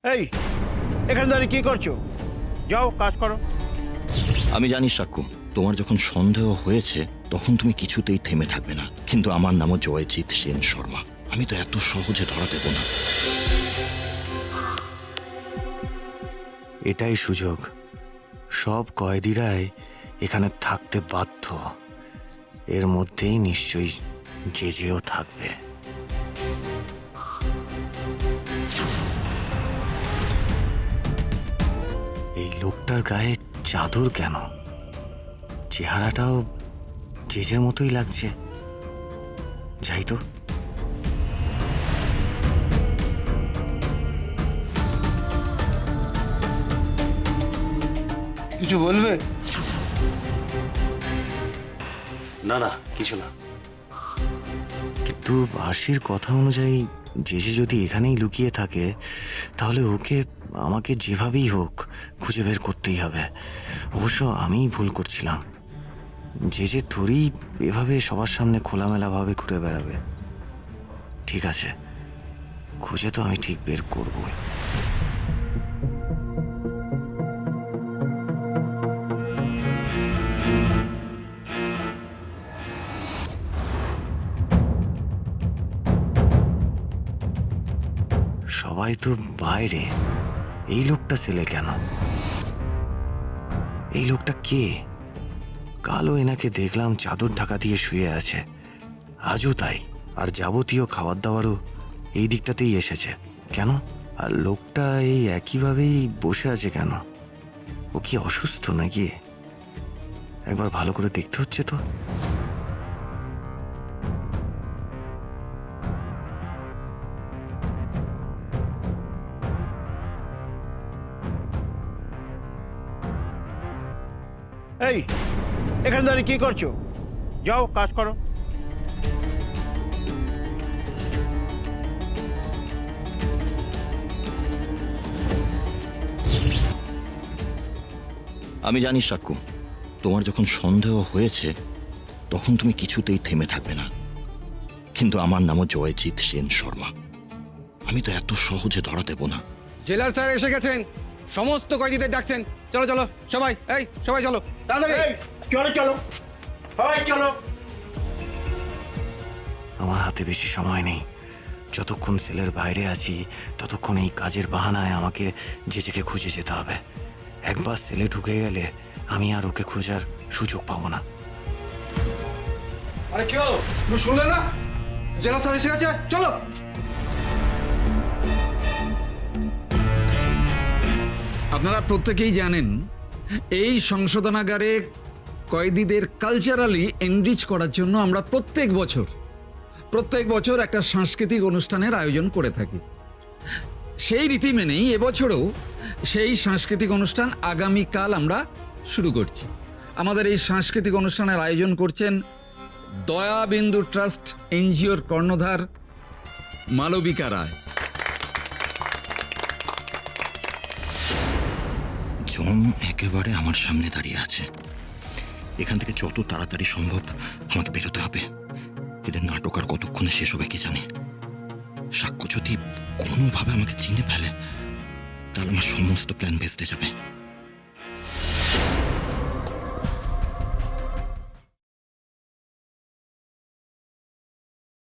এই, এখানে দাঁড়িয়ে কি করছো? যাও কাজ করো। আমি জানি সাক্ষ্য, তোমার যখন সন্দেহ হয়েছে তখন তুমি কিছুতেই থেমে থাকবে না, কিন্তু আমার নামও জয়জিৎ সেন শর্মা। আমি তো এত সহজে ধরা দেব না। এটাই সুযোগ। সব কয়েদিরাই এখানে থাকতে বাধ্য। এর মধ্যেই নিশ্চয়ই জেজেও থাকবে। এই লোকটার গায়ে চাদর কেন? চেহারাটাও জেজের মতোই লাগছে। যাই তো। কিছু বলবে? না না, কিছু না। কিন্তু আশির কথা অনুযায়ী জেজে যদি এখানেই লুকিয়ে থাকে, তাহলে ওকে আমাকে যেভাবেই হোক খুঁজে বের করতেই হবে। অবশ্য আমিই ভুল করছিলাম। জেজে থোড়ি এভাবে সবার সামনে খোলামেলাভাবে ঘুরে বেড়াবে। ঠিক আছে, খুঁজে তো আমি ঠিক বের করবই। সবাই তো বাইরে, এই লোকটা ছেলে কেন? এই লোকটা কে? কালও এনাকে দেখলাম চাদর ঢাকা দিয়ে শুয়ে আছে, আজও তাই। আর যাবতীয় খাবার দাবারও এই দিকটাতেই এসেছে কেন? আর লোকটা এই একইভাবেই বসে আছে কেন? ও কি অসুস্থ নাকি? একবার ভালো করে দেখতে হচ্ছে তো। এই, এখানে দাঁড়িয়ে কি করছো? যাও কাজ করো। আমি জানি সাক্ষ্য, তোমার যখন সন্দেহ হয়েছে তখন তুমি কিছুতেই থেমে থাকবে না, কিন্তু আমার নামও জয়জিৎ সেন শর্মা। আমি তো এত সহজে ধরা দেব না। জেলার স্যার এসে গেছেন, সমস্ত কয়েদিদের ডাকছেন। চলো চলো সবাই, এই সবাই চলো তাড়াতাড়ি। এই, চলো চলো, সবাই চলো। আমার হাতে বেশি সময় নেই। যতক্ষণ সেলের বাইরে আছি ততক্ষণ এই কাজের বাহানায় আমাকে জেজেকে খুঁজে যেতে হবে। একবার সেলে ঢুকে গেলে আমি আর ওকে খোঁজার সুযোগ পাবো না। আরে কি হলো, তুমি শুনলে না? জেলা স্যার এসে গেছে, চলো। আপনারা প্রত্যেকেই জানেন, এই সংশোধনাগারে কয়েদিদের কালচারালি এনরিচ করার জন্য আমরা প্রত্যেক বছর একটা সাংস্কৃতিক অনুষ্ঠানের আয়োজন করে থাকি। সেই রীতি মেনেই এবছরও সেই সাংস্কৃতিক অনুষ্ঠান আগামীকাল আমরা শুরু করছি। আমাদের এই সাংস্কৃতিক অনুষ্ঠানের আয়োজন করছেন দয়াবিন্দু ট্রাস্ট এনজিওর কর্ণধার মালবিকা রায়। জম একেবারে আমার সামনে দাঁড়িয়ে আছে। এখান থেকে যত তাড়াতাড়ি সম্ভব আমাকে বেরোতে হবে। এদের নাটক আর কতক্ষণে শেষ হবে কে জানে। সাক্ষ্য যদি কোনোভাবে আমাকে চিনে ফেলে তাহলে আমার সমস্ত প্ল্যান ভেস্তে যাবে।